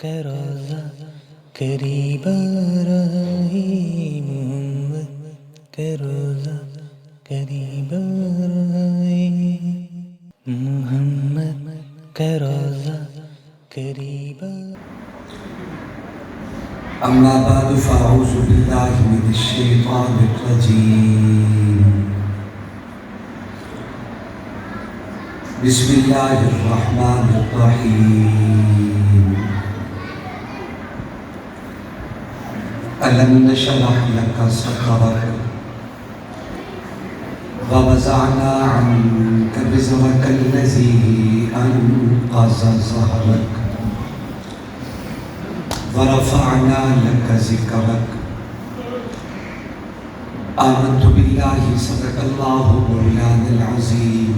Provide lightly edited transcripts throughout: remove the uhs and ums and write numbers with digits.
کا روزہ قریب آ رہا ہے، محمد کا روزہ قریب آ رہا ہے، محمد کا روزہ قریب آ رہا ہے۔ اما بعد فاعوذ باللہ من الشیطان الرجیم، بسم اللہ الرحمن الرحیم، الم نشرح لک صدرک ووضعنا عنک وزرک الذی انقض ظہرک ورفعنا لك ذکرک۔ آمنت باللہ صدق اللہ مولانا العظیم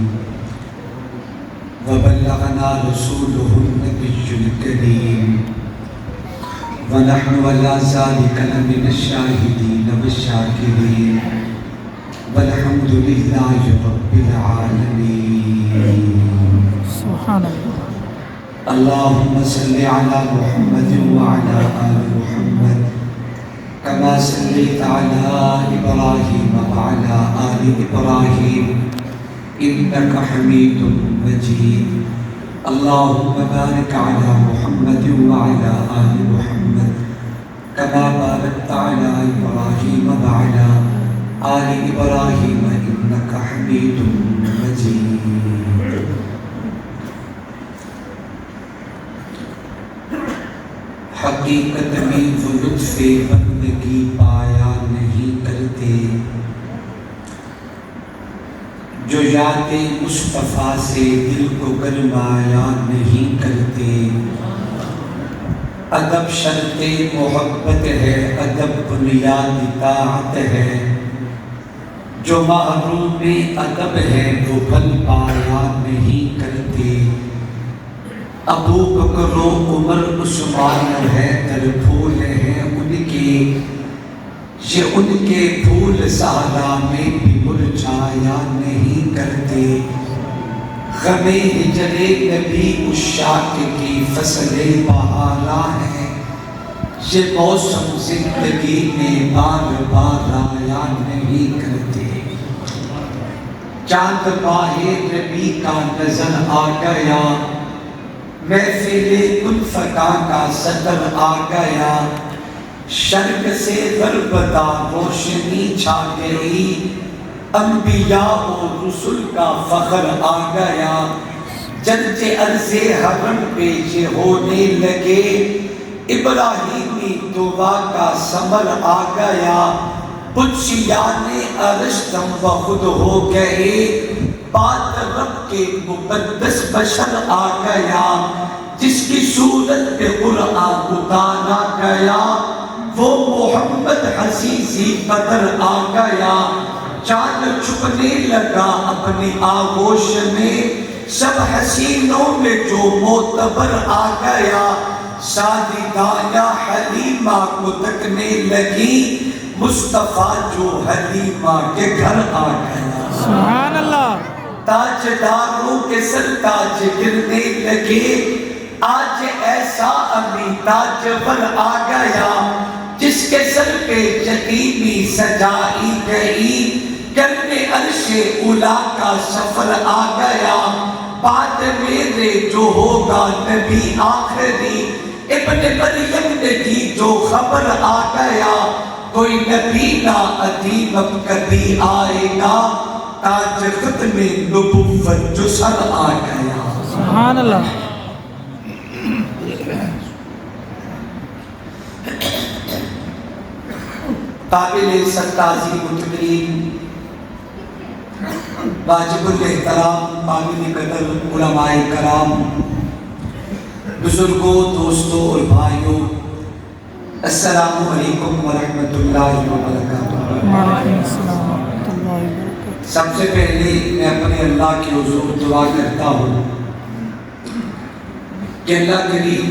وبلغنا رسولہ النبی الکریم ونحن علی ذلک لمن الشاہدین والشاکرین والحمد للہ رب العالمین۔ سبحان اللہ۔ اللهم صل على محمد وعلى آل محمد كما صليت على إبراهيم وعلى آل إبراهيم إنك حميد مجيد۔ اللهم بارك على محمد وعلى آل محمد كما باركت على إبراهيم وعلى آل إبراهيم إنك حميد مجيد۔ حقیقت میں وہ لطف بندگی پایا نہیں کرتے جو یاد مصطفیٰ سے دل کو گرمایا نہیں کرتے۔ ادب شرط محبت ہے، ادب بنیاد طاعت ہے، جو محروم ادب ہے وہ پھل پایا نہیں کرتے۔ ابو بکر و عمر عثمان حیدر پھول ہیں ان کے، یہ ان کے پھول صحرا میں بھی مرجھایا نہیں کرتے۔ غم ہجر نبی عشاق کی فصل بہارا ہے، یہ موسم زندگی میں بار بار آیا نہیں کرتے۔ چاند ماہ نبی کا نظر آ گیا، مہفل-e-زکر-e-mustafa کا صدر آ گیا، شرق سے غرب تک روشنی چھا گئی، انبیاء و رسل کا فخر آ گیا، جنت عرض حرم پہ یہ ہونے لگے، ابراہیمی دعا کا ثمر آ گیا، قدسیان عرش دم بخود ہو گئے، بات رب کے مقدس بشر آ گیا، جس کی صورت پہ قرآن اتارا گیا، وہ محمد حسیسی قدر آ گیا۔ چاند چھپنے لگا اپنی آغوش میں، سب حسینوں میں جو معتبر آ گیا، ساجدہ یا حلیمہ کو تکنے لگی، مصطفیٰ جو حلیمہ کے گھر آ گیا۔ سبحان اللہ۔ تاجداروں کے سر تاج گرنے لگے، آج ایسا امی تاجور آ گیا، جس کے سر پہ یتیمی سجائی گئی، کرنے عرش اولا کا سفر آ گیا، بعد میرے جو ہوگا نبی آخری، ابن مریم نے دی جو خبر آ گیا، کوئی نبی نہ ادیب اب کبھی آئے گا، تاج ختم-e-نبوت جو سر آ گیا۔ سبحان اللہ۔ قابل ستازی متقین، واجب الاحترام، قابل قدر علماء کرام، بزرگوں، دوستوں اور بھائیوں، السلام علیکم ورحمۃ اللہ وبرکاتہ۔ وعلیکم السلام ورحمۃ اللہ وبرکاتہ۔ سب سے پہلے میں اپنے اللہ کے حضور دعا کرتا ہوں کہ اللہ کریم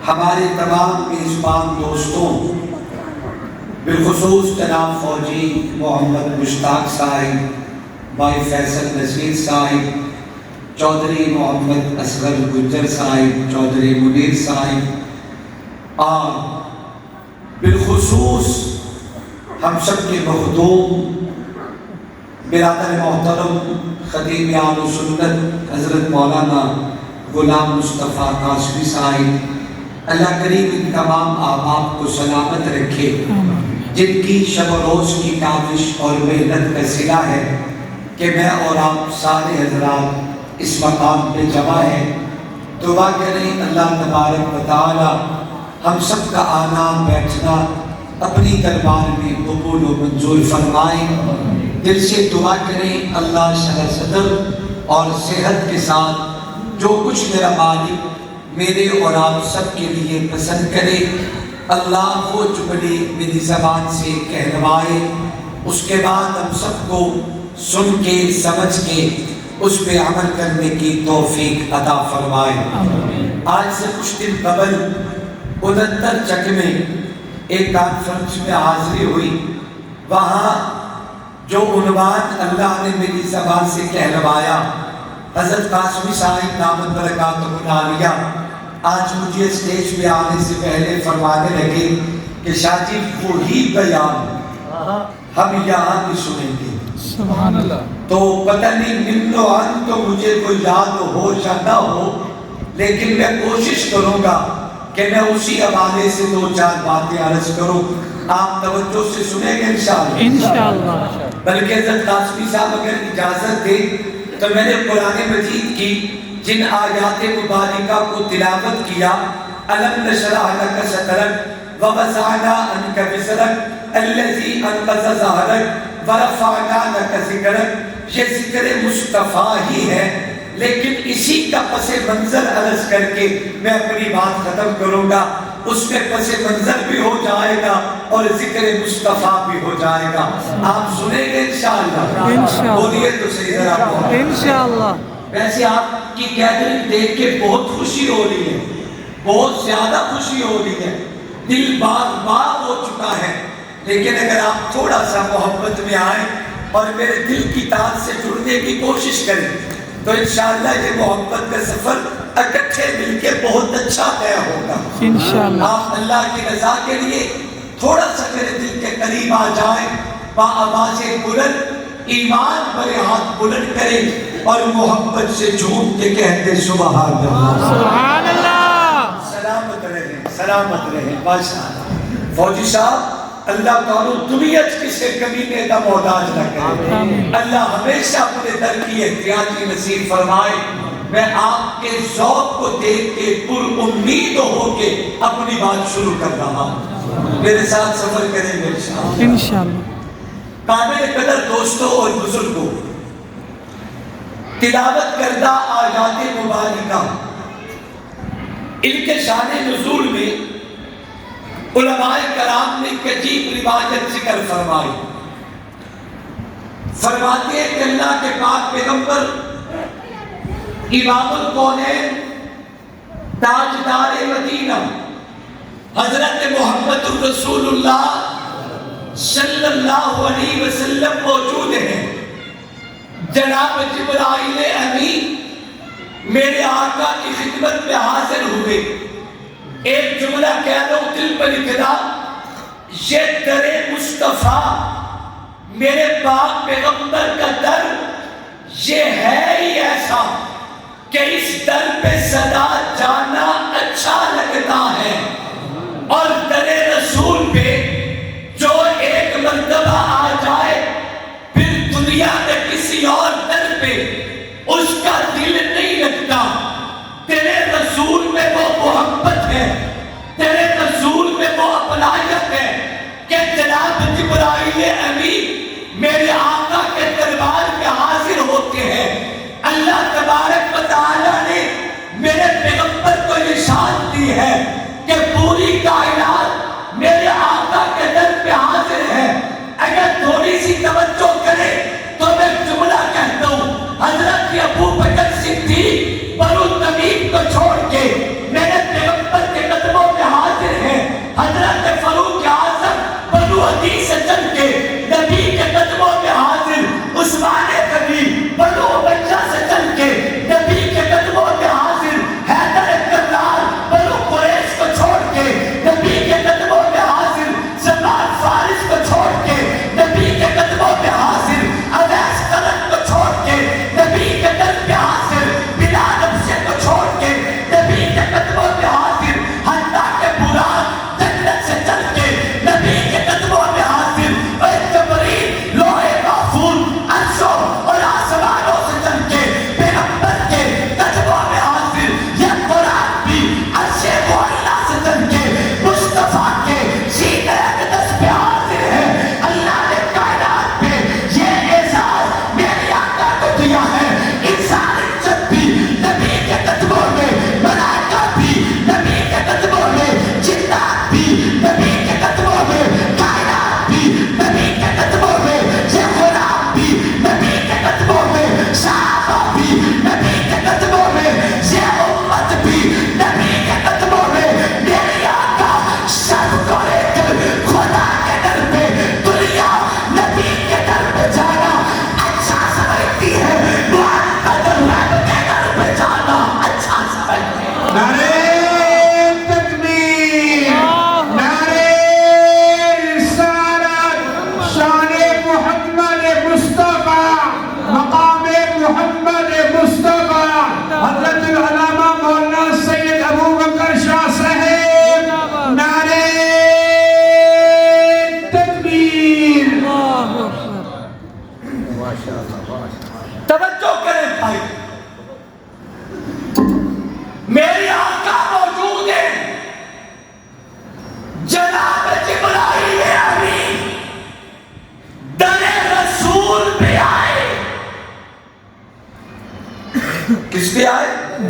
ہمارے تمام میزبان دوستوں، بالخصوص جناب فوجی محمد مشتاق صاحب، بھائی فیصل نذیر صاحب، چودھری محمد اصغر گجر صاحب، چودھری منیر صاحب، اور بالخصوص ہم سب کے مخدوم برادر محترم خطیب اہل سنت حضرت مولانا غلام مصطفیٰ قاسمی صاحب، اللہ کریم ان تمام احباب کو سلامت رکھے، جن کی شب و روز کی کاوش اور محنت کا صلہ ہے کہ میں اور آپ سارے حضرات اس مقام پہ جمع ہیں۔ دعا کریں اللہ تبارک و تعالی ہم سب کا آنا بیٹھنا اپنی دربار میں قبول و منظور فرمائیں۔ دل سے دعا کریں اللہ شرح صدر اور صحت کے ساتھ جو کچھ میرا مالک میرے اور آپ سب کے لیے پسند کرے، اللہ وہ جملے میری زبان سے کہلوائے، اس کے بعد ہم سب کو سن کے سمجھ کے اس پہ عمل کرنے کی توفیق عطا فرمائے۔ آج سے کچھ دن قبل 69 چک میں ایک کانفرنس میں حاضری ہوئی، وہاں جو عنوان اللہ نے میری زبان سے کہلوایا، حضرت قاسمی صاحب دامت برکاتہ العالیہ آج مجھے اسٹیج پہ آنے سے پہلے فرمانے لگے کہ شاہ جی وہی بیان ہم یہاں بھی سنیں گے۔ سبحان اللہ۔ تو پتہ نہیں نمنوان تو مجھے کوئی یاد ہو یا نہ ہو، لیکن میں کوشش کروں گا کہ میں اسی حوالے سے 2-4 باتیں عرض کروں۔ آپ توجہ سے سنیں گے انشاءاللہ؟ انشاءاللہ۔ بلکہ حضرت قاسمی صاحب اگر اجازت دے تو میں نے قرآن مجید کی جن آیات مبارکہ کو تلاوت کیا، أَلَمْ نَشْرَحْ لَكَ صَدْرَكَ وَوَضَعْنَا عَنْكَ وِزْرَكَ الَّذِي أَنقَضَ ظَهْرَكَ وَرَفَعْنَا لَكَ ذِكْرَكَ، یہ ذکر-e-مصطفیٰ ہی ہے، لیکن اسی کا پس منظر عرض کر کے میں اپنی بات ختم کروں گا۔ اس میں پس منظر بھی ہو جائے گا اور ذکر-e-مصطفیٰ بھی ہو جائے گا۔ آپ سنیں گے انشاءاللہ؟ بولیے تو صحیح ذرا۔ انشاءاللہ۔ ویسے آپ کی گیدرنگ دیکھ کے بہت خوشی ہو رہی ہے، بہت زیادہ خوشی ہو رہی ہے، دل باغ باغ ہو چکا ہے، لیکن اگر آپ تھوڑا سا محبت میں آئیں اور میرے دل کی تار سے جڑنے کی کوشش کریں تو انشاءاللہ یہ محبت کا سفر اکٹھے مل کے بہت اچھا طے ہوگا۔ انشاءاللہ۔ آپ اللہ کی رضا کے لیے تھوڑا سا میرے دل کے قریب آ جائیں، با آواز بلند ایمان بھرے ہاتھ بلند کریں اور محبت سے جھوم کے کہتے سبحان اللہ، سبحان اللہ۔ سلامت رہیں، سلامت رہیں۔ ماشاءاللہ فوجی صاحب، اللہ تعالیٰ دنیا کسے کمی میں دا محتاج نہ کرے، اللہ ہمیشہ اپنے در کی احتیاطی نصیب فرمائے۔ میں آپ کے ذوق کو دیکھ کے پر امید ہو کے اپنی بات شروع کر رہا ہوں، میرے ساتھ سفر کریں گے انشاءاللہ۔ قابل قدر دوستوں اور بزرگوں، تلاوت کردہ آیات مبارکہ ان کے شان نزول میں علماء کرام نے ایک عجیب روایت ذکر فرمائی۔ فرماتے ہیں کہ اللہ کے پاک پیغمبر امام الکونین تاجدار مدینہ حضرت محمد الرسول اللہ صلی اللہ علیہ وسلم موجود ہیں۔ جناب جبرائیل امین میرے آقا کی خدمت میں حاضر ہوئے، ایک جملہ کہہ دو دل پر لکھنا، یہ در-e-مصطفیٰ میرے پاک پیغمبر کا در یہ ہے ہی ایسا کہ اس در پہ صدا جانا اچھا لگتا ہے، اور در رسول پہ جو ایک مرتبہ آ جائے پھر دنیا میں کسی اور در پہ اس کا دل نہیں لگتا۔ تیرے رسول میں وہ محبت ہے، تیرے رسول میں وہ اپنائیت ہے کہ جناب جبرائیل امین میرے آقا کے دربار میں حاضر ہوتے ہیں۔ اللہ تبارک و تعالیٰ نے میرے پیغمبر کو نشان دی ہے کہ پوری کائنات میرے آقا کے در پہ حاضر ہے۔ اگر تھوڑی سی توجہ کرے تو میں جملہ کہتا ہوں، حضرت ابوبکر صدیق بنو تمیم کو چھوڑ کے میرے پیغمبر کے قدموں میں حاضر ہیں۔ حضرت فاروق اعظم بنو عدی سے چل کے نبی کے قدموں میں حاضر، عثمان غنی بنو بچہ سے چل کے نبی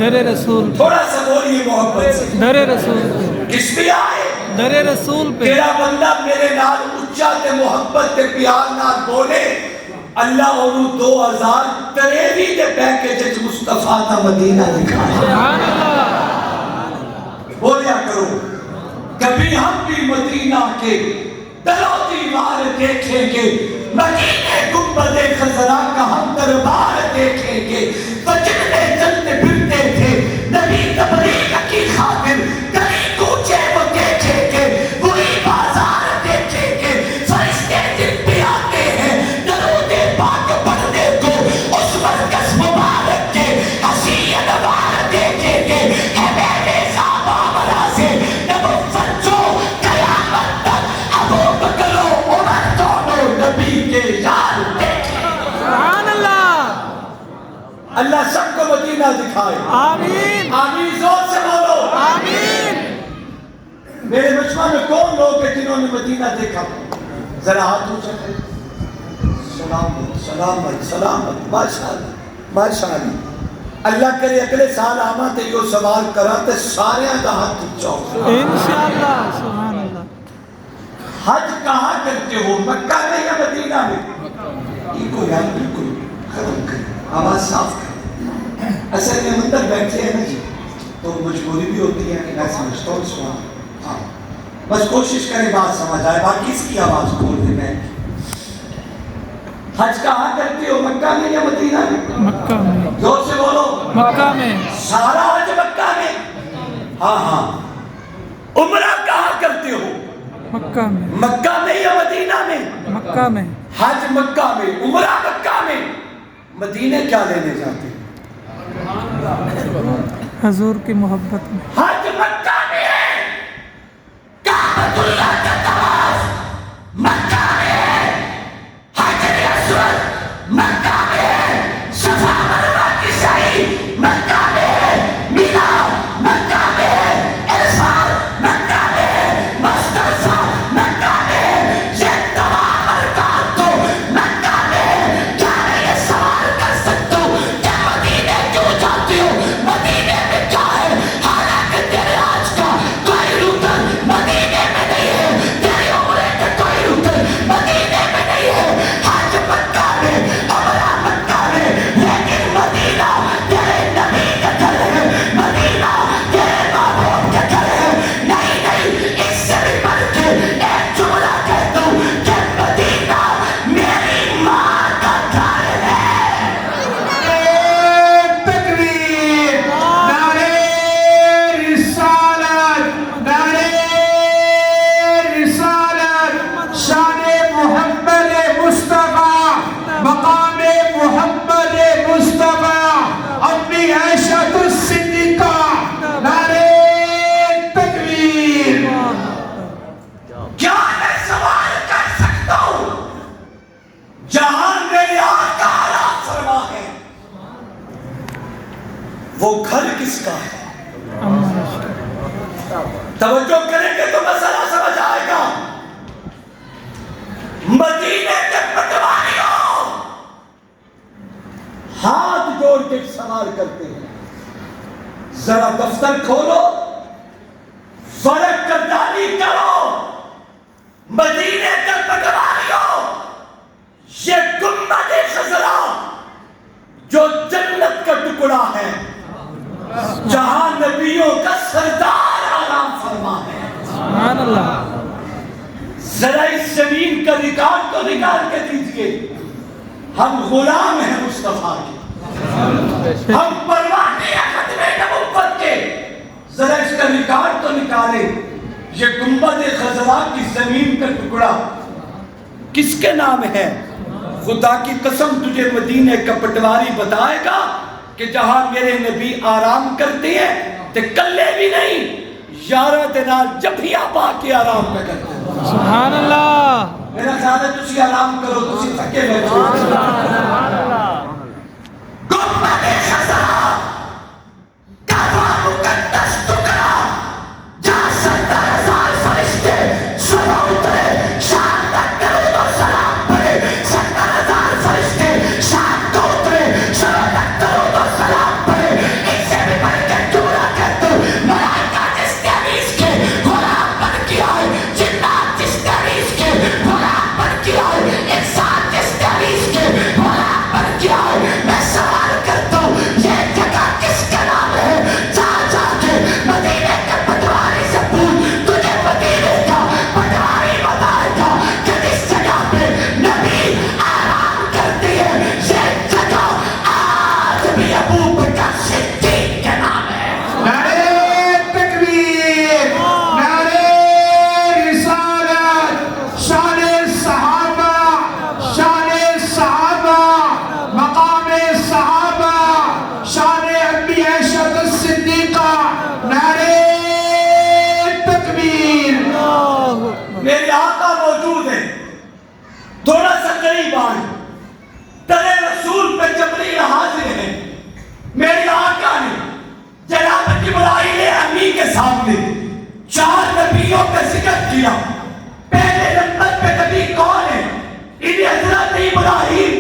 در رسول تھوڑا سا بولیے محبت سے. در رسول کس بھی آئے در رسول پہ تیرا بندہ میرے نال اچھا تے محبت تے پیار نال بولے اللہ انہوں 2023 دے پیکیج مصطفیٰ دا مدینہ دکھائے. سبحان اللہ بولیا کرو کبھی ہم بھی مدینہ کے درو دیوار دیکھیں گے, مدینے گنبد خضرا کا ہم دربار دیکھیں گے. فجر میں چلتے پھرتے تھے نبی تبلیغ کی خاطر, گلی کوچے وہ دیکھیں گے, وہی بازار دیکھیں گے. فرشتے جن پہ آتے ہیں درود پاک پڑھنے کو, اس مرکز مبارک کے حسین انوار دیکھیں گے. ہے میرے صحابہ مرازے نبوت جو قیامت تک ابو بکر و عمر دونوں نبی کے یار دیکھیں. سبحان اللہ اللہ سب کو مدینہ دکھائے. آمین آمین زور سے بولو آمین. میرے مجمع میں کون لوگ ہیں جنہوں نے مدینہ دیکھا؟ ذرا ہاتھ اونچا کریں. سلامت سلامت سلامت ماشاءاللہ ماشاءاللہ. اللہ کرے اگلے سال آما تے یہ سوال کرا تے سارے دا ہاتھ اونچا ہو. انشاءاللہ سبحان اللہ. حج کہاں کرتے ہو, مکہ میں یا مدینہ میں؟ یہ کو یاد بالکل ختم کریں, آواز صاف کریں. اصل میں اندر بیٹھے ہیں نا جی, تو مجبوری بھی ہوتی ہے کہ میں سمجھتا ہوں سوال. ہاں بس کوشش کریں بات سمجھ آئے, باقی اس کی آواز کھول دیں. میں حج کہاں کرتے ہو, مکہ میں یا مدینہ میں؟ مکہ میں. زور سے بولو. مکہ میں. سارا حج مکہ میں. ہاں ہاں. عمرہ کہاں کرتے ہو, مکہ میں. مکہ میں یا مدینہ میں؟ مکہ میں. حج مکہ میں, عمرہ مکہ میں, مدینے کیا لینے جاتے ہیں؟ حضور کی محبت میں. حج مکہ میں ہے, کعبۃ اللہ کا طواف مکہ میں ہے, حجر اسود مکہ میں ہے, صفا مروہ کی سعی مکہ میں ہے, مینا مکہ میں ہے, عرفات مکہ میں ہے, مزدلفہ مکہ میں ہے. یہ تمام ارکان تو مکہ میں ہے. کیا میں یہ سوال کر سکتا ہوں کہ مدینے کیوں جاتے ہو, مدینے میں کیا ہے؟ حالانکہ تیرے آج کا کوئی رکن مدینے میں نہیں ہے, تیرے عمرے کا کوئی رکن مدینے میں نہیں ہے. حج مکہ میں, عمرہ مکہ میں, لیکن مدینہ تیرے نبی کا گھر ہے, مدینہ تیرے محبوب کا گھر ہے. نہیں نہیں, اس سے بھی بڑھ کے ایک جملہ کہہ دوں کہ مدینہ میری ماں کا گھر ہے. تکبیر, نعرہ رسالت, نعرہ رسالت. شان محمد مصطفیٰ, مقام محمد مصطفیٰ, اپنی عیشت الصدیقہ. نعرہ تکبیر. کیا میں سوال کر سکتا ہوں, جہاں میرے آقا آرام فرما ہے, وہ گھر کس کا ہے؟ توجہ کریں گے تو مسئلہ سمجھ آئے گا. مدینے کے پٹواریوں ہاتھ جوڑ کے سوال کرتے ہیں, ذرا دفتر کھولو, فرق کردانی کرو. مدینے کے پٹواریوں, یہ گنبد خضرا جو جنت کا ٹکڑا ہے, جہاں نبیوں کا سردار آرام فرما ہے. سبحان اللہ. ذرا اس زمین کا ریکارڈ تو نکال کے دیجئے. ہم غلام ہیں مصطفیٰ کے, ہم پروانے ہیں ختم-e-نبوت کے. ذرا اس کا ریکارڈ تو نکالے. یہ گنبد خضرا کی زمین کا ٹکڑا کس کے نام ہے؟ خدا کی قسم تجھے مدینے کا پٹواری بتائے گا کہ جہاں میرے نبی آرام کرتے ہیں تے کلے بھی نہیں, یارہ دنال جبھیاں پا کے آرام پہ کرتے ہیں. سبحان اللہ. میرا خیال ہے تسی آرام کرو, تسی تھکے بیٹھو. گنبد خضرا کا وہ مقدس ٹکڑا جہاں 70,000 فرشتے صبح اترے, شام تک درود و سلام پڑھے. 70,000 فرشتے شام کو اترے, صبح تک درود و سلام پڑھے. اس سے بھی بڑھ ایمان، در رسول پہ جبریل حاضر ہے. میرے آقا نے جناب جبرائیل امی کے سامنے 4 نبیوں کا ذکر کیا. پہلے نمبر پہ نبی کون ہے؟ انہیں حضرت ابراہیم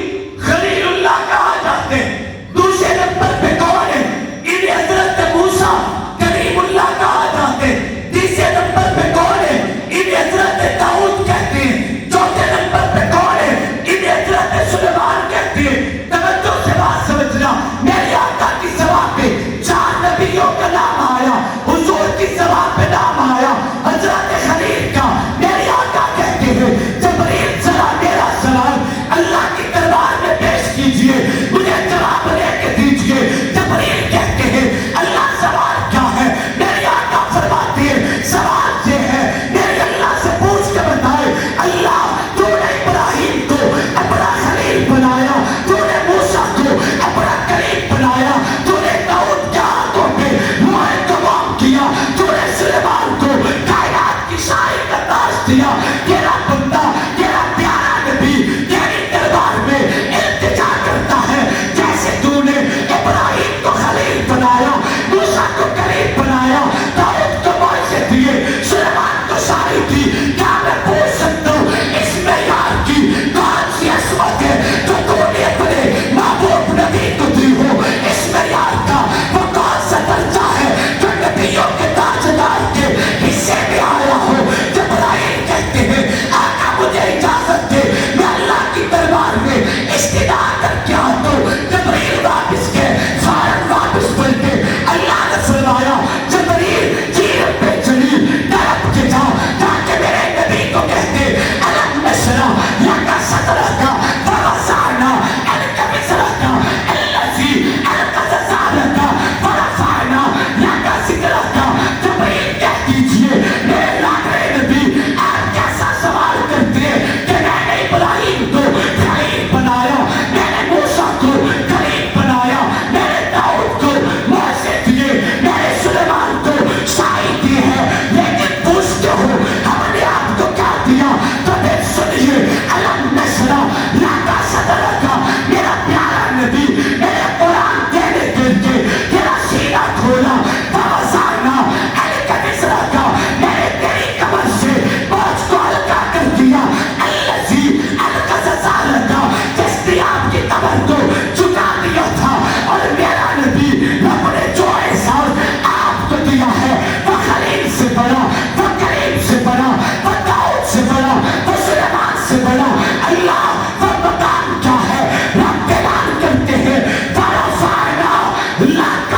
خلیل اللہ کہا جاتے ہیں. دوسرے نمبر پہ کون ہے؟ انہیں حضرت موسیٰ کریم اللہ کہا جاتے ہیں. تیسرے نمبر پہ کون ہے؟ انہیں حضرت داؤد کہتے ہیں. چوتھے نمبر پہ کون ہے؟ انہیں حضرت سلیمان کہتے ہیں. توجہ سے بات سمجھنا، میرے آقا کی زبان پہ 4 نبیوں کا نام آیا، حضور کی زبان پہ نام آیا حضرت خلیل کا. میرے آقا کہتے ہیں جبریل ذرا میرا سوال اللہ کی دربار میں پیش کیجئے، مجھے جواب لے کے دیجئے. جبریل کہتے ہیں اللہ سوال کیا ہے؟ میرے آقا فرماتے ہیں سوال یہ ہے، میرے اللہ سے پوچھ کے بتائے اللہ تو نے ابراہیم کو اپنا خلیل بنایا، تو نے موسیٰ کو اپنا کریم بنایا، تو نے داؤد کے ہاتھوں پہ لوہے کلام کیا، تو نے سلیمان کو کائنات کی شاعری کا تاج دیا. تیرا بندہ تیرا پیارا نبی تیری دربار میں التجا کرتا ہے جیسے تو نے ابراہیم کو خلیل بنایا، موسیٰ کو کریم بنایا، داؤد کو معجزے دیے، سلیمان کو شاعری دی. کیا میں پوچھ سکتا ہوں اس معیار کی کون سی عصمت ہے جو تو نے اپنے محبوب نبی کو دی ہو؟ اس معیار کا وہ کون سا درجہ ہے جو نبیوں کے تاجدار کے حصے میں آیا ہو؟ جبرائیل کہتے ہیں آقا مجھے اجازت دے میں اللہ کی دربار میں استدعا کر کے آتا ہوں. جبرائیل واپس گئے، فارغ واپس پلٹے. اللہ نے فرمایا جبرائیل چیر پہ چلی طرف کے جا تاکہ میرے نبی کو کہتے الم نشرح لک صدرک ووضعنا عنک وزرک الذی انقض ظہرک ورفعنا لک ذکرک. جبرائیل کہہ دیجئے میرے لاڈلے نبی آپ کیسا سوال کرتے ہیں کہ میں نے ابراہیم کو خلیل بنایا، میں نے موسیٰ کو خلیل بنایا، میں نے داؤد کو معجزے دیے، میں نے سلیمان کو شاعری دی ہے، لیکن پوچھتے ہو ہم نے آپ کو کیا دیا؟ تو پھر سنیے الم نشرح لک صدرک. میرا پیارا نبی میرے قرآن دینے کے لیے تیرا سینہ کھولا، ووضعنا عنک وزرک میں نے تیری کمر سے بوجھ کو ہلکا کر دیا، الذی انقض ظہرک جس نے آپ کی کمر کو جھکا دیا تھا. اور میرا نبی رب نے جو احسان آپ کو دیا ہے وہ خلیل سے بڑا، وہ کریم سے بڑا، وہ داؤد سے بڑا، وہ سلیمان سے بڑا. اللہ وہ مقام کیا ہے؟ رب اعلان کرتے ہیں ورفعنا لک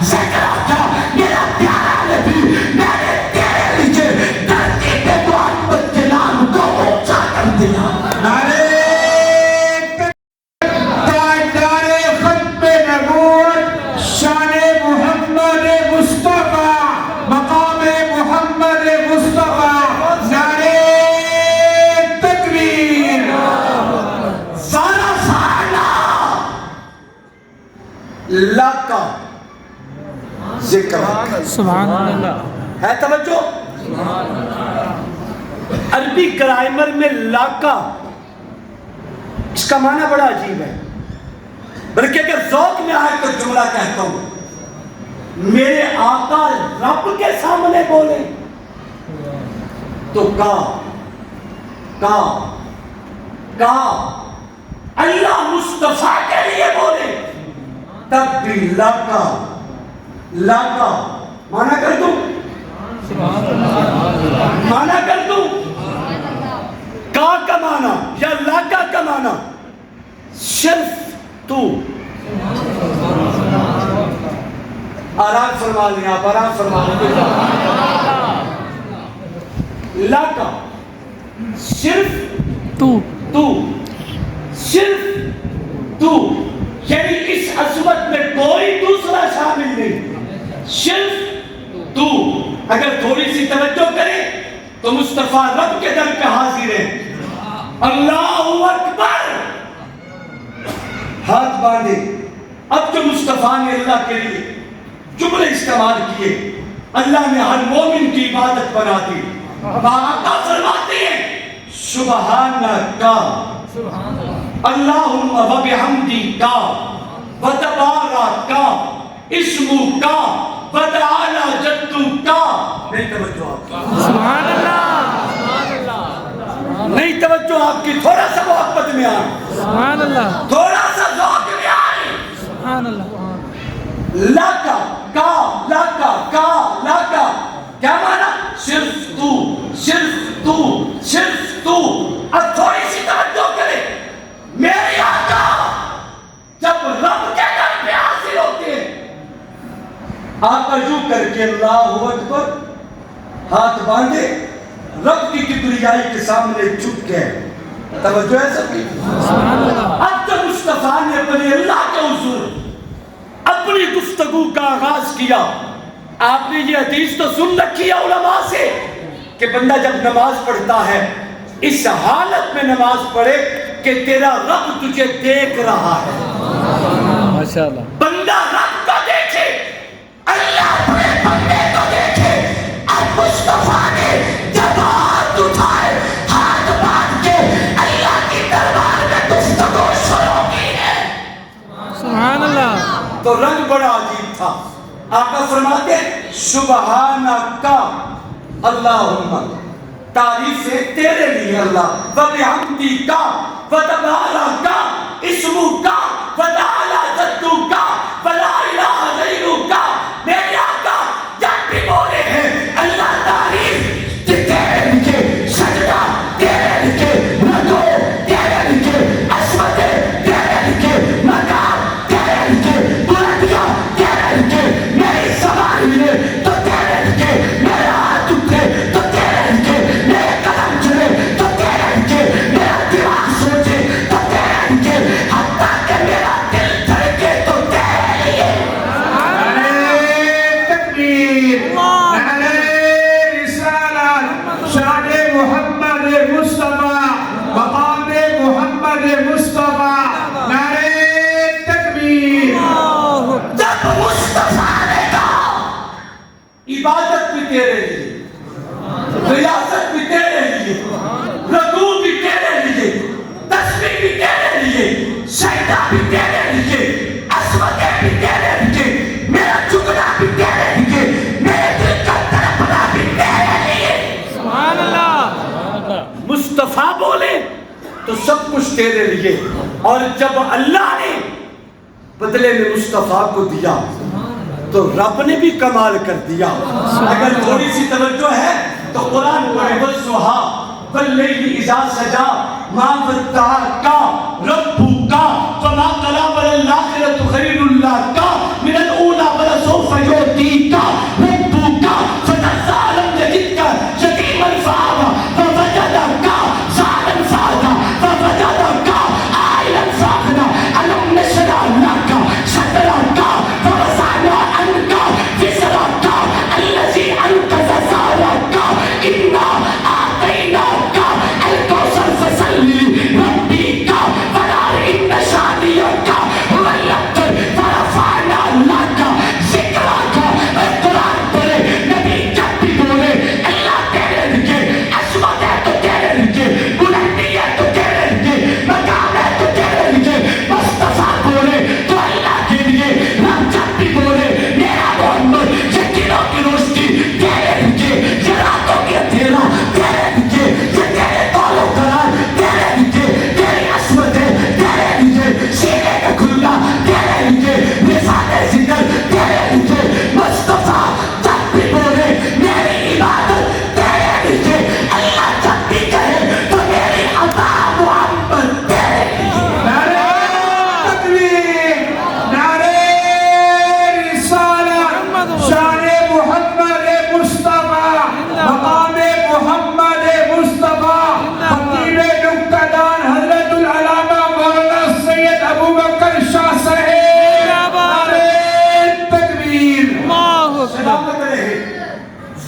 ذکرک. میرا پیارا نبی میں نے تیرے لیے دھرتی پہ محمد کے نام کو اونچا کر دیا. نعرے تاجدار ختم-e-نبوت شان محمد مصطفیٰ مقام محمد مصطفیٰ. نعرے تکبیر. ورفعنا لک ذکرک. سبحان اللہ. ہے توجہ؟ عربی گرامر میں لاکا اس کا معنی بڑا عجیب ہے، بلکہ اگر ذوق میں آئے تو جملہ کہتا ہوں میرے آقا رب کے سامنے بولے تو کا اللہ مصطفیٰ کے لیے بولے تب بھی لاکا مانا کر دوں، مانا کر دوں کا مانا یا لاکا کا مانا صرف تو. آرام فرما لیں آپ، آرام فرما لیں. لاکا صرف تو صرف تو، یعنی اس عظمت میں کوئی دوسرا شامل نہیں، صرف تو. اگر تھوڑی سی توجہ کریں تو مصطفیٰ رب کے در پہ حاضر ہے. اللہ اکبر، ہاتھ باندھے. اب جو مصطفیٰ نے اللہ کے لیے جملے استعمال کیے اللہ نے ہر مومن کی عبادت بنا دی. آقا فرماتے ہیں سبحان اللہ. اللہم و بحمدک و تبارک اسمک و تعالی جدک. نہیں توجہ آپ کی, سبحان اللہ نہیں توجہ آپ کی, تھوڑا سا محبت میں آئیں, سبحان اللہ تھوڑا سا ذوق میں آئیں. سبحان اللہ لاکا کا کیا مانا؟ صرف تو, صرف تو, صرف تو. اب تھوڑی سی توجہ کرے, میرے آقا جب رب کے در پہ حاضر ہوتے ہیں, آقا یوں کر کے اللہ اکبر ہاتھ باندھے, رب کی کبریائی کے سامنے جھک گئے. توجہ ہے سب کی. اب جب مصطفیٰ نے اپنے اللہ کے حضور اپنی گفتگو کا آغاز کیا, آپ نے یہ حدیث تو سن رکھی ہے علماء سے کہ بندہ جب نماز پڑھتا ہے اس حالت میں نماز پڑھے کہ تیرا رب تجھے دیکھ رہا ہے. ماشاءاللہ. بندہ رب کو دیکھے, اللہ اپنے بندے کو دیکھے. اب مصطفیٰ نے جب ہاتھ اٹھائے, ہاتھ باندھ کے اللہ کی دربار میں گفتگو شروع کی ہے. سبحان اللہ. تو رنگ بڑا عجیب تھا. آقا فرماتے سبحانک اللہم, تعریفیں تیرے لیے اللہ, وبحمدک وتبارک اسمک وتعالی جدک ولا الہ غیرک. میرے آقا جب بھی بولے ہیں اللہ تعریف تیرے لیے, سجدہ تیرے لیے, رکوع تیرے لیے, عظمت تیرے لیے, مقام تیرے لیے, بلندیاں تیرے لیے, میری زبان میں تو تیرے لیے, میرا ہاتھ اٹھے تو تیرے لیے, میرے قدم چلے تو تیرے لیے, میرا دماغ سوچے تو تیرے لیے, حتیٰ کہ میرا دل دھڑکے تو تیرے لیے. نعرہ تکبیر, نعرہ رسالت, شان محمد مصطفیٰ, مقام محمد مصطفیٰ. نعرہ تکبیر. جب مصطفیٰ نے کہا عبادت بھی تیرے لیے, ریاست بھی تیرے لیے, رکوع بھی تیرے لیے, تسبیح بھی تیرے لیے, سجدہ بھی تیرے لیے, عظمتیں بھی تیرے لیے, میرا جھکنا بھی تیرے لیے, میرے دل کا تڑپنا بھی تیرے لیے. سبحان اللہ. مصطفیٰ بولے تو سب کچھ تیرے لیے. اور جب اللہ نے بدلے میں مصطفیٰ کو دیا تو رب نے بھی کمال کر دیا. اگر تھوڑی سی توجہ ہے تو قرآن پڑھے, والضحیٰ واللیل اذا سجا ما ودعک ربک وما قلی وللآخرۃ خیر لک من الاولی ولسوف یعطیک ربک فترضی الم یجدک یتیما فآوی ووجدک ضالا فہدی ووجدک عائلا فأغنی الم نشرح لک صدرک ووضعنا عنک وزرک الذی انقض ظهرک انا اعطیناک الکوثر فصل لربک ونحر ان شانئک هو الابتر ورفعنا لک ذکرک. قرآن بولے, نبی جب بھی بولے اللہ تیرے لیے, عظمت ہے تو تیرے لیے, بلندی ہے تو تیرے لیے, مقام ہے تو تیرے لیے. مصطفیٰ بولے تو اللہ کے لیے, رب جب بھی بولے میرا محمد, یہ دلوں کی روشنی تیرے لیے, یہ راتوں کی اندھیرا تیرے لیے, یہ تیرے دولو قرار تیرے لیے, تیری عصمتیں تیرے لیے, سینے کا کھلنا تیرے لیے, رفعت ذکر تیرے لیے. مصطفیٰ جب بھی بولے میری عبادت تیرے لیے, اللہ جب بھی کہے تو میری عطا محمد تیرے لیے. نعرہ تکبیر, نعرہ رسالت, شان محمد مصطفیٰ, مقام محمد مصطفیٰ. خطیب نکتہ دان حضرت العلامہ مولانا سید ابوبکر شاہ صاحب. نعرہ تکبیر. اللہ اکبر. سلامت رہے.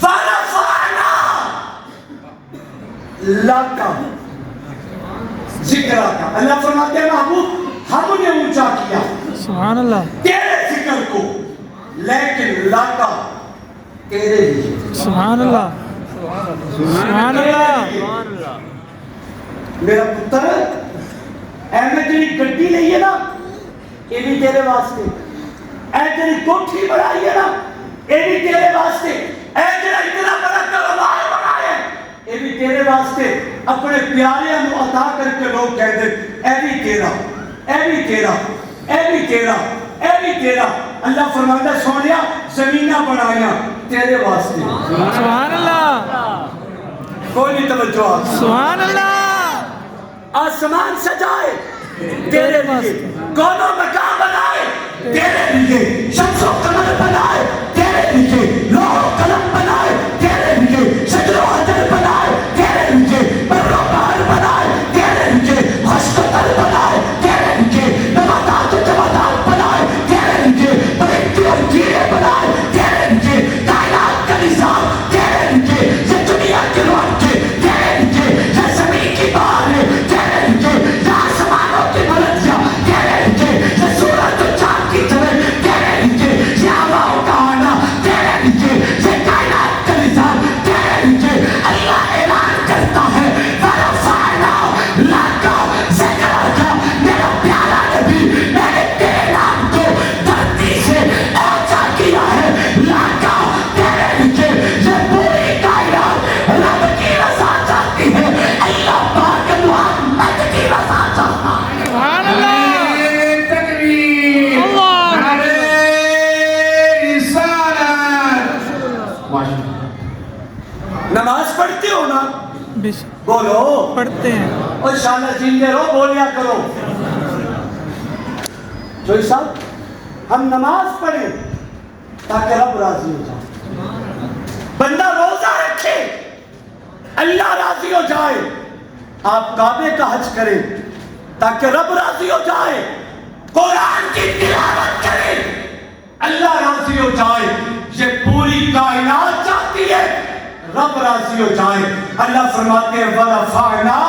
ورفعنا لک ذکرک, اللہ فرماتے ہیں محبوب ہم نے اونچا کیا سبحان اللہ. تیرے ذکر کو, لیکن لاکا تیرے لیے. سبحان اللہ. سبحان اللہ. میرا پتر اے میں تیری گڈی لئی ہے نا یہ بھی تیرے واسطے, اے تیری کوٹھی بنائی ہے نا یہ بھی تیرے واسطے, اے تیرا اتنا بڑا کاروبار بنایا ہے یہ بھی تیرے واسطے. اپنے پیارے کو عطا کر کے لوگ کہتے اے بھی تیرا, اے بھی تیرا, اے بھی تیرا, اے بھی تیرا. اللہ فرماتا سونیا زمینہ بنایا تیرے واسطے. سبحان اللہ, کوئی نہیں توجہ آپ, سبحان اللہ. آسمان سجائے تیرے لیے, کونوں مکان بنائے تیرے لیے, شمس و قمر بنائے تیرے لیے, لوح و قلم بنائے تیرے لیے, شجر و حجر بنائے تیرے لیے, بر و بحر بنائے تیرے لیے, خشک و تر بنائے تیرے لیے, نباتات و جمادات بنائے تیرے لیے, پرندے اور کیڑے بنائے تیرے لیے, کائنات کا نظام تیرے لیے, یہ دنیا کے روانچے تیرے لیے, یہ زمین کی بہاریں تیرے لیے, یہ آسمانوں کی بلندیاں تیرے لیے, یہ سورج و چاند کی طرح تیرے لیے, یہ ہواؤں کا آنا تیرے لیے, یہ کائنات کا نظام تیرے لیے. اللہ اعلان کرتا ہے وَرَفَعْنَا لَكَ ذِكْرَكَ, میرا پیارا نبی میں نے تیرے نام کو دھرتی سے اونچا کیا ہے. لاکا تیرے لیے, یہ پوری کائنات رب کی رضا چاہتی ہے, اللہ پاک محمد کی رضا چاہتا ہے. سبحان اللہ. تکبیر, اللہ. نعرہ رسالت. نماز پڑھتے ہو نا, بس بولو. پڑھتے ہیں. اور انشاءاللہ جیندے رہو, بولیا کرو. جوئی صاحب ہم نماز پڑھیں تاکہ رب راضی ہو جائے, بندہ روزہ رکھے اللہ راضی ہو جائے, آپ کعبے کا حج کریں تاکہ رب راضی ہو جائے, قرآن کی تلاوت کریں اللہ راضی ہو جائے. یہ پوری کائنات چاہتی ہے رب راضی ہو جائے. اللہ فرماتے ہیں وَرَفَعْنَا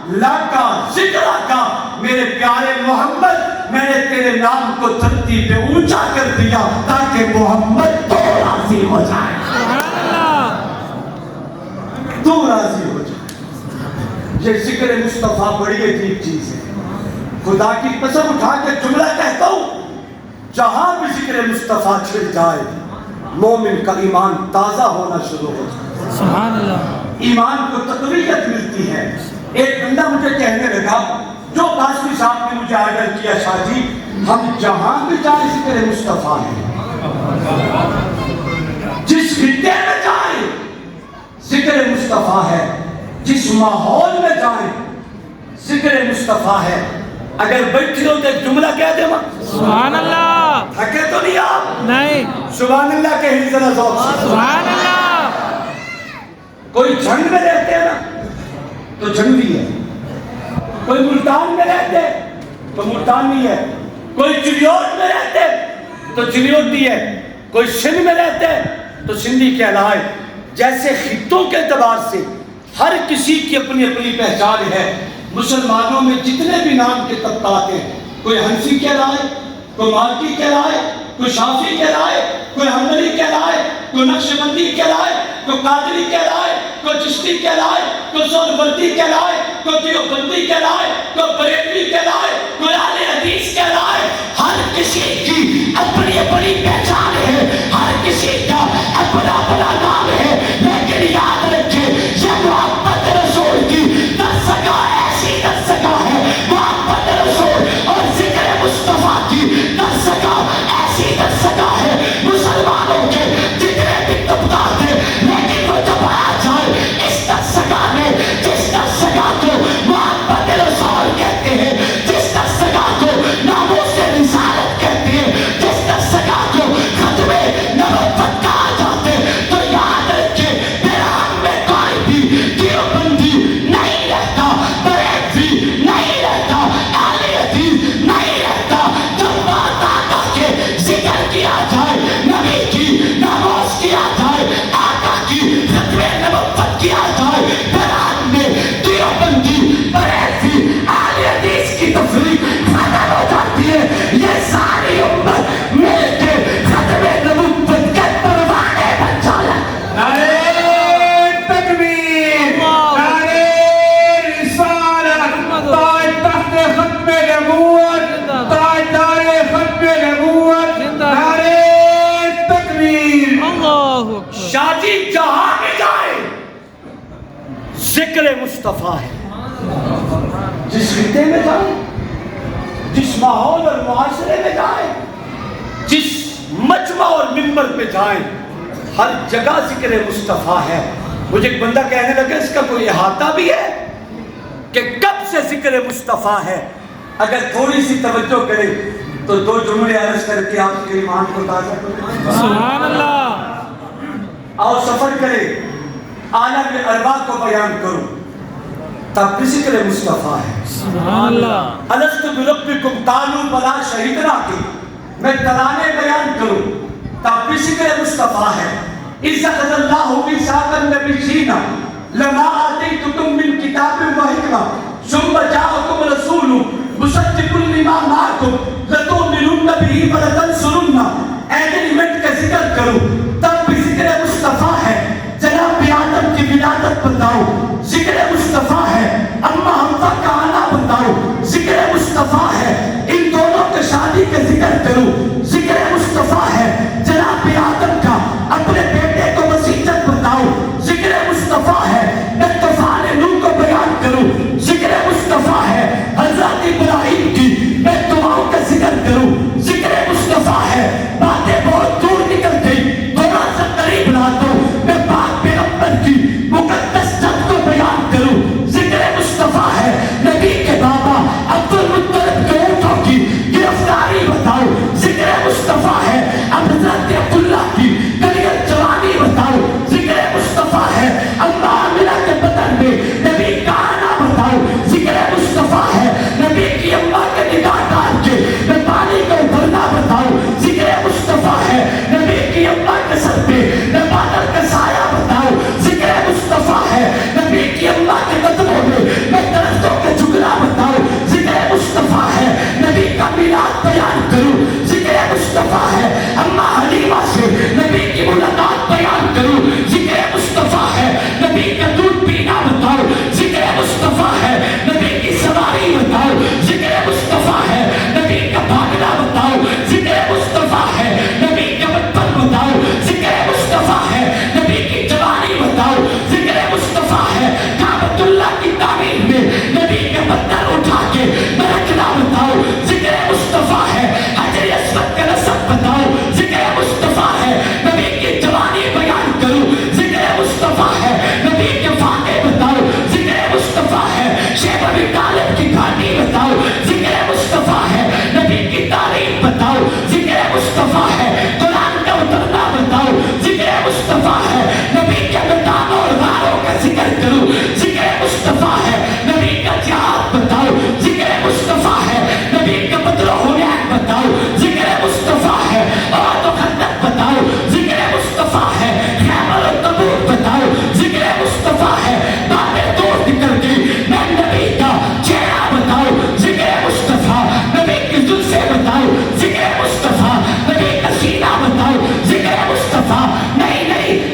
لَكَ ذِكْرَكَ, میرے پیارے محمد میں نے تیرے نام کو دھرتی پہ اونچا کر دیا تاکہ محمد تو راضی ہو جائے, سبحان اللہ. تو راضی ہو جائے. یہ ذکر-e-مصطفیٰ بڑی عجیب چیز ہے. خدا کی قسم اٹھا کے جملہ کہتا ہوں, جہاں بھی ذکر-e-مصطفیٰ چھڑ جائے مومن کا ایمان تازہ ہونا شروع ہو جائے, سبحان اللہ. ایمان کو تقویت ملتی ہے. ایک بندہ مجھے کہنے لگا, جو قاسمی صاحب نے مجھے آرڈر کیا شاہ جی ہم جہاں بھی جائیں ذکر-e-مصطفیٰ ہے, جس خطے میں جائیں ذکر-e-مصطفیٰ ہے, جس ماحول میں جائیں ذکر-e-مصطفیٰ ہے. اگر بیٹھی ہو تو جملہ کہہ دے ماں سبحان اللہ. تھکے تو نہیں آپ, نہیں. سبحان اللہ کہی ذرا ذوق سے. سبحان اللہ. کوئی جھنگ میں رہتے ہیں نا تو جھنگی ہے, کوئی ملتان میں رہتے تو ملتانی ہے, کوئی چلیوٹ میں رہتے تو چلیوٹی ہے, کوئی سندھ میں رہتے تو سندھی کہلائے. جیسے خطوں کے اعتبار سے ہر کسی کی اپنی اپنی پہچان ہے. مسلمانوں میں جتنے بھی نام کے طبقات ہیں, کوئی حنفی کہلائے, کوئی مالکی کہلائے, کوئی شافعی کہلائے, کوئی حنبلی کہلائے, کوئی نقشبندی کہلائے, کوئی قادری کہلائے, کوئی چشتی کہلائے, کوئی سہروردی کہلائے, کوئی دیوبندی کہلائے, کوئی بریلوی کہلائے, کوئی اہل حدیث کہلائے. ہر کسی کی اپنی اپنی پہچان ہے, ہر کسی کا اپنا اپنا نام ہے. لیکن یاد رکھے یہ محمد رسول کی دستگاہ ایسی دستگاہ ہے, محمد رسول اور ذکر-e-مصطفیٰ کی دستگاہ ایسی دستگاہ ہے. مسلمانوں کے جتنے بھی طبقات ہیں, لیکن وہ جب آ جائے اس دستگاہ میں, جس دستگاہ کو محمد رسول کہتے ہیں, جس دستگاہ کو ناموس رسالت کہتے ہیں, جس دستگاہ کو ختم-e-نبوت کہا جاتے ہیں, تو حاجی جہاں میں جائے ذکر-e-مصطفیٰ ہے. جس خطے میں جائے، جس ماحول اور معاشرے میں جائے، جس مجمع اور منبر پہ جائیں، ہر جگہ ذکر-e-مصطفیٰ ہے. مجھے ایک بندہ کہنے لگا اس کا کوئی احاطہ بھی ہے کہ کب سے ذکر-e-مصطفیٰ ہے؟ اگر تھوڑی سی توجہ کرے تو 2 جملے عرض کر کے آپ کے ایمان کو تازہ کریں. سبحان اللہ. آؤ سفر کرے، عالم ارواح کو بیان کروں، تب بھی ذکر-e-مصطفیٰ ہے. سبحان اللہ. الست بربکم قالوا بلا شہیدنا کی میں ترانے بیان کروں، تب بھی ذکر-e-مصطفیٰ ہے. اِذْ أَخَذَ اللَّهُ مِيثَاقَ النَّبِيِّينَ لَمَا آتَيْتُكُم مِّن كِتَابٍ وَحِكْمَةٍ ثُمَّ جَاءَكُمْ رَسُولٌ مُصَدِّقٌ لِّمَا مَعَكُمْ لَتُؤْمِنُنَّ بِهِ وَلَتَنصُرُنَّهُ ایگریمنٹ کا ذکر کروں، تب بھی ذکر-e-مصطفیٰ ہے. جناب آدم کی ولادت بتاؤ، ذکر-e-مصطفیٰ ہے. اما حمزہ کا آنا بتاؤ، ذکر-e-مصطفیٰ ہے. ان دونوں کے شادی کا ذکر کروں، ذکر-e-مصطفیٰ ہے. جناب آدم کا اپنے بیٹے کو وصیت بتاؤ، ذکر-e-مصطفیٰ ہے. میں طوفان نوح کو بیان کروں، ذکر-e-مصطفیٰ ہے. حضرت ابراہیم کی میں دعاؤں کا ذکر کروں، ذکر-e-مصطفیٰ ہے. باتیں بہت دور نکل گئی، تھوڑا سا قریب لا دو. میں پاک پیغمبر کی مقدس جد کو بیان کروں، ذکر-e-مصطفیٰ ہے. نبی کے بابا عبد المطلب کے اونٹوں کی گرفتاری بتاؤ، ذکر-e-مصطفیٰ ہے. اب حضرت عبداللہ کی کلیت جوانی بتاؤ، ذکر-e-مصطفیٰ ہے. اما عاملہ کے بدن میں نبی کا آنا بتاؤ، ذکر-e-مصطفیٰ ہے. نبی کی اماں کے نگاہ ڈال کے میں پانی کو ابھرنا بتاؤ، ذکر-e-مصطفیٰ ہے. نبی کی اماں کے سر پہ میں بادل کا سایہ بتاؤ، ذکر-e-مصطفیٰ ہے. نبی کی اماں کے قدموں میں میں درختوں کے جھکنا بتاؤ، ذکر-e-مصطفیٰ ہے. نبی کا میلاد بیان کروں، ذکر-e-مصطفیٰ ہے. اما حلیمہ سے نبی کی ملاقات بیان کروں، ذکر-e-مصطفیٰ ہے. نبی کا دودھ پینا بتاؤ، ذکر-e-مصطفیٰ ہے. نبی کی سواری بتاؤ، ذکر-e-مصطفیٰ ہے. نبی کا بھاگنا بتاؤ، ذکر-e-مصطفیٰ ہے. نبی کا بچپن بتاؤ، ذکر-e-مصطفیٰ ہے. نبی کی جوانی بتاؤ، ذکر-e-مصطفیٰ ہے. کعبۃ اللہ کی تعمیر میں نبی کے پتھر اٹھا کے میں رکھنا بتاؤ، ذکر-e-مصطفیٰ ہے. حجر اسود کا نسب بتاؤ، ذکر-e-مصطفیٰ ہے. نبی کی جوانی بیان کروں، ذکر-e-مصطفیٰ ہے. نبی کے فاقے بتاؤ، ذکر-e-مصطفیٰ ہے. شیخ ابی طالب کی گھاٹی بتاؤ، ذکر-e-مصطفیٰ ہے. نبی کی تعریف بتاؤ، ذکر-e-مصطفیٰ ہے. قرآن کا اترنا بتاؤ، ذکر-e-مصطفیٰ ہے. نبی کے میدانوں اور غاروں کا ذکر کروں، ذکر-e-مصطفیٰ ہے. نبی کا جہاد بتاؤ، ذکر-e-مصطفیٰ ہے. نبی کا بدر و حنین بتاؤ، ذکر-e-مصطفیٰ ہے. اور تو خندق بتاؤ، ذکر-e-مصطفیٰ ہے. خیبر و تبوک بتاؤ، ذکر-e-مصطفیٰ ہے. باتیں دور نکل گئی، میں نبی کا چہرہ بتاؤ، ذکر-e-مصطفیٰ. نبی کی زلفیں بتاؤ، ذکر-e-مصطفیٰ. نبی کا سینہ بتاؤ، ذکر-e-مصطفیٰ. نہیں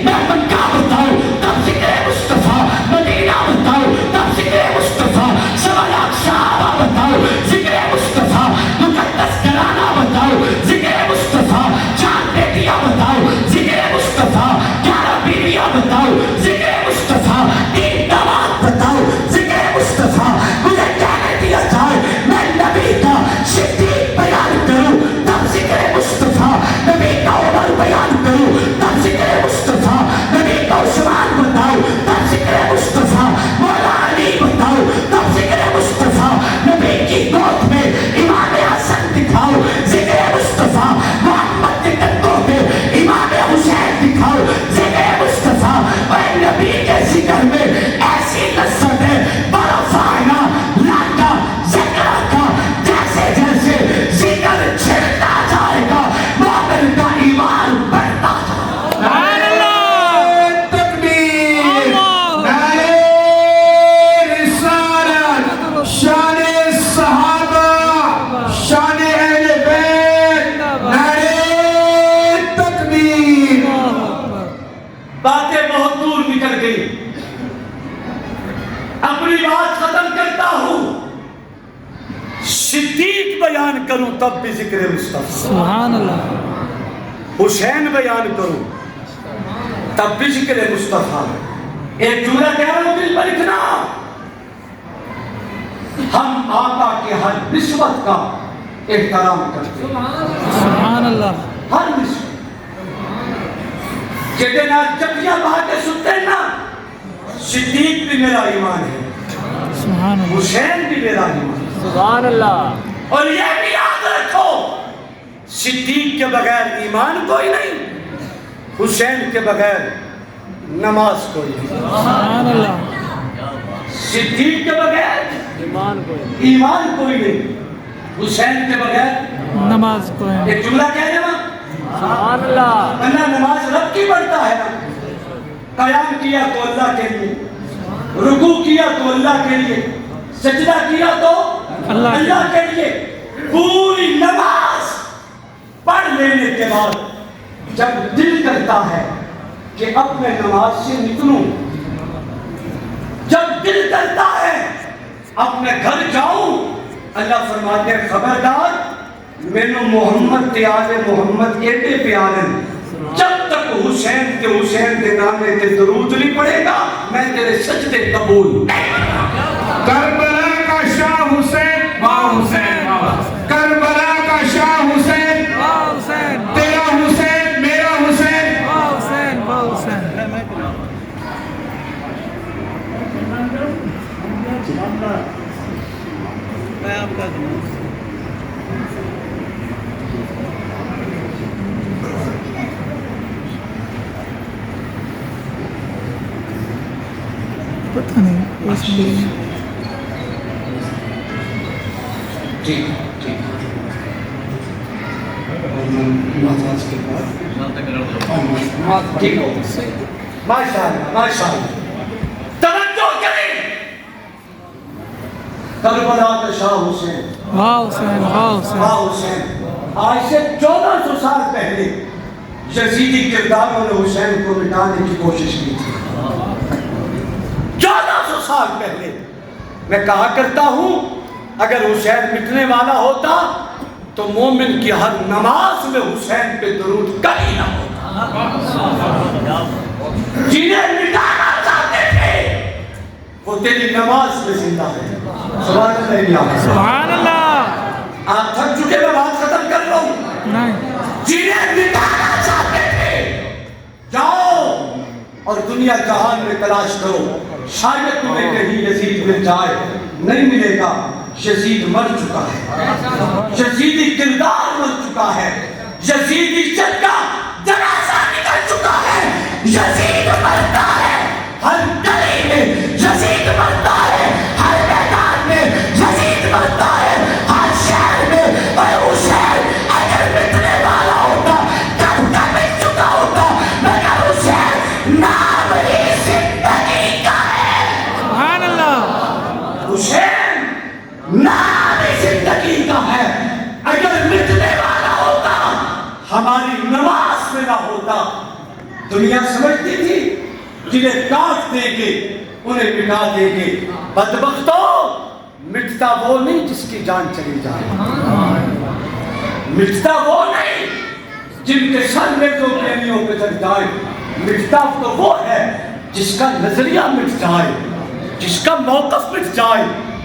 میں مکہ بتاؤ، تب ذکر-e-مصطفیٰ. مدینہ بتاؤ، تب ذکر-e-مصطفیٰ. سوا لاکھ صحابہ بتاؤ، ذکر-e-مصطفیٰ. مقدس گھرانہ بتاؤ، ذکر-e-مصطفیٰ. چار بیٹیاں بتاؤ، ذکر-e-مصطفیٰ. 11 بیویاں بتاؤ، ذکر-e-مصطفیٰ. 3 داماد بتاؤ، ذکر-e-مصطفیٰ. مجھے کہنے دیا جائے میں نبی کا صدیق بیان کروں، تب ذکر-e-مصطفیٰ. نبی کا عمر بیان کروں، تب ذکر-e-مصطفیٰ. نبی کا عثمان بتاؤ، تب ذکر-e-مصطفیٰ. مولا علی بتاؤ، تب ذکر-e-مصطفیٰ. نبی کی گود میں امام حسن دکھاؤ، ذکر-e-مصطفیٰ. محمد کے کندھوں پہ امام حسین دکھاؤ، ذکر-e-مصطفیٰ. اور نبی کے ذکر میں ایسی لذت ہے، برف آئنا لاتا ذکر کا، جیسے جیسے ذکر چھڑتا جائے گا مومن کا ایمان بڑھتا جائے گا. سبحان اللہ. تکبیر، اللہ. نعرہ رسالت، شان صحابہ، شان اہل بیت، نعرہ تکبیر. باتیں بہت دور نکل گئی، اپنی بات ختم کرتا ہوں. صدیق بیان کروں تب بھی ذکر-e-مصطفیٰ. سبحان اللہ. حسین بیان کروں تب بھی ذکر-e-مصطفیٰ ایک جملہ کہہ رہا ہوں دل پر لکھنا، ہم آقا کے ہر نسبت کا احترام کرتے ہیں، سبحان اللہ، ہر نسبت جہدے نال جپیاں پڑھ کے سنتے ہیں نا، صدیق بھی میرا ایمان ہے، سبحان اللہ، حسین بھی میرا ایمان ہے، سبحان اللہ، اور یہ بھی یاد رکھو صدیق کے بغیر ایمان کوئی نہیں، حسین کے بغیر نماز کوئی نہیں، سبحان اللہ، صدیق کے بغیر ایمان کوئی نہیں، حسین کے بغیر نماز کو ہے، ایک جملہ کہہ دے نا، سبحان اللہ، اللہ نماز رب کی پڑھتا ہے نا، قیام کیا تو اللہ کے لیے، رکوع کیا تو اللہ کے لیے، سجدہ کیا تو اللہ کے لیے، پوری نماز پڑھ لینے کے بعد جب دل کرتا ہے کہ اب میں نماز سے نکلوں، جب دل کرتا ہے اب میں گھر جاؤں، اللہ فرماتے ہیں خبردار مینو محمد تے آل محمد ایڈے پیارے، جب تک حسین کے نامے تے درود نہیں پڑے گا میں تیرے سجدے قبول، کربلا کا شاہ حسین، واہ حسین، کربلا کا شاہ حسین، واہ حسین، تیرا حسین میرا حسین، واہ حسین، واہ حسین، پتہ نہیں اس لیے ٹھیک ٹھیک، ٹھیک ہو، ماشاءاللہ ماشاءاللہ، توجہ کریں، کربلا کا شاہ حسین، واہ حسین، واہ حسین، واہ حسین، آج سے 1400 سال پہلے یزیدی کرداروں نے حسین کو مٹانے کی کوشش کی تھی، 1400 سال پہلے، میں کہا کرتا ہوں اگر حسین مٹنے والا ہوتا تو مومن کی ہر نماز میں حسین پہ درود کبھی نہ ہوتا، جنہیں مٹانا چاہتے تھے وہ تیری نماز میں زندہ ہے، سبحان اللہ، سبحان اللہ، آپ تھک چکے میں بات ختم کر رہا ہوں، نہیں، جنہیں مٹانا چاہتے تھے جاؤ اور دنیا جہان میں تلاش کرو، شاید تمہیں کہیں یزید مل جائے، نہیں ملے گا، یزید مر چکا ہے، یزیدی کردار مر چکا ہے، یزیدی جد کا جنازہ نکل چکا ہے، یزید مرتا ہے، ہر گلی میں یزید مرتا ہے، ہر میدان میں یزید مرتا ہے، ہر شہر میں، اور حسین اگر مٹنے والا ہوتا کب کا مٹ چکا ہوتا، مگر حسین نام ہی زندگی کا ہے، سبحان اللہ، حسین نام زندگی کا ہے، اگر مٹنے والا ہوتا ہماری نماز میں نہ ہوتا، دنیا سمجھتی تھی جنہیں کاٹ دے گے انہیں مٹا دے گے، بدبختوں مٹتا وہ نہیں جس کی جان چلی جائے، مٹتا وہ نہیں جن کے سر میں تو پہنیوں پہ چل جائے، مٹتا تو وہ ہے جس کا نظریہ مٹ جائے، جس کا موقف مٹ جائے،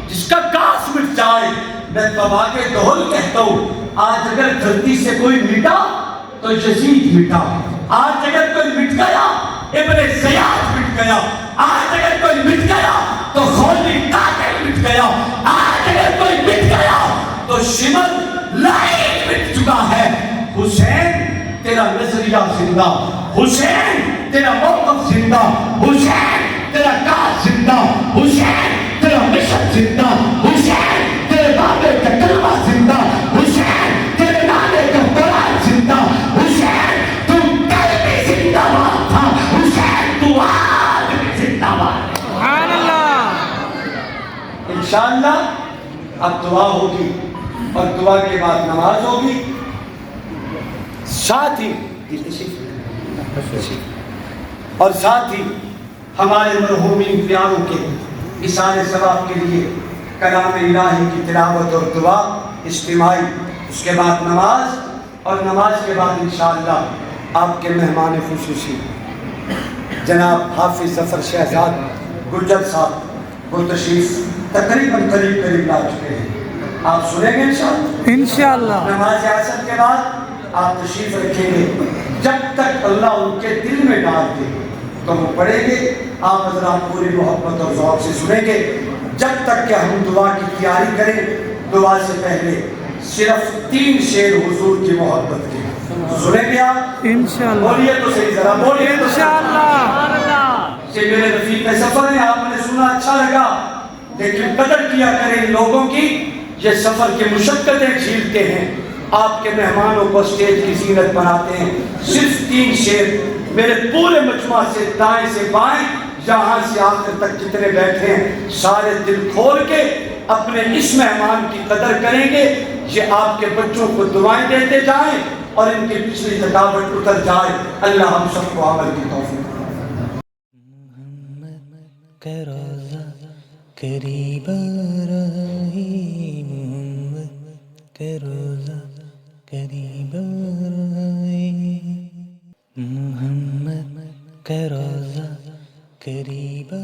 جس کا کاس مٹ جائے، میں تباہ کے دہل کہتا ہوں، آج اگر دھرتی سے کوئی مٹا تو یزید مٹا، آج اگر کوئی مٹ گیا ابن زیاد مٹ گیا، آج اگر کوئی مٹ گیا تو خولی قاتل مٹ گیا، آج اگر کوئی مٹ گیا تو شمر لائٹ مٹ چکا ہے، حسین تیرا نظریہ زندہ، حسین تیرا موقف زندہ، حسین تیرا کاس زندہ، حسین تیرا مشن زندہ، حسین تیرے بابے کا کلمہ زندہ، حسین تیرے نانے کا قرآن زندہ، حسین تو کل بھی زندہ باد تھا، حسین تو آج بھی زندہ باد ہے، سبحان اللہ، انشاءاللہ اب دعا ہوگی اور دعا کے بعد نماز ہوگی، ساتھ ہی اور ساتھ ہی ہمارے مرحومین پیاروں کے اِسال ثواب کے لیے کلام الہی کی تلاوت اور دعا اجتماعی، اس کے بعد نماز، اور نماز کے بعد انشاءاللہ آپ کے مہمان خصوصی جناب حافظ ظفر شہزاد گجر صاحب وہ تشریف تقریباً قریب لا چکے ہیں. آپ سنیں گے انشاءاللہ. انشاءاللہ نماز عصر کے بعد آپ تشریف رکھیں گے. جب تک اللہ ان کے دل میں ڈال دے تو وہ پڑھیں گے. آپ حضرات پوری محبت اور ذوق سے سنیں گے جب تک کہ ہم دعا کی تیاری کریں. دعا سے پہلے صرف 3 شعر حضور کی محبت کے سنیں گے آپ. انشاءاللہ بولیے تو صحیح ذرا بولیے تو صحیح. انشاءاللہ. یہ میرے رفیق سفر ہے. آپ نے سنا اچھا لگا لیکن قدر کیا کریں ان لوگوں کی. یہ سفر کے مشقتیں جھیلتے ہیں. آپ کے مہمانوں کو اسٹیج کی زینت بناتے ہیں. صرف 3 شعر میرے پورے مجمع سے دائیں سے بائیں یہاں سے آخر تک جتنے بیٹھے ہیں سارے دل کھول کے اپنے اس مہمان کی قدر کریں گے. یہ آپ کے بچوں کو دعائیں دیتے جائیں اور ان کی پچھلی تھکاوٹ اتر جائے. اللہ ہم سب کو عمل کی توفیق. محمد کا روزہ قریب آ رہا ہے. محمد کا روزہ قریب آ رہا ہے. محمد کا روزہ قریب آ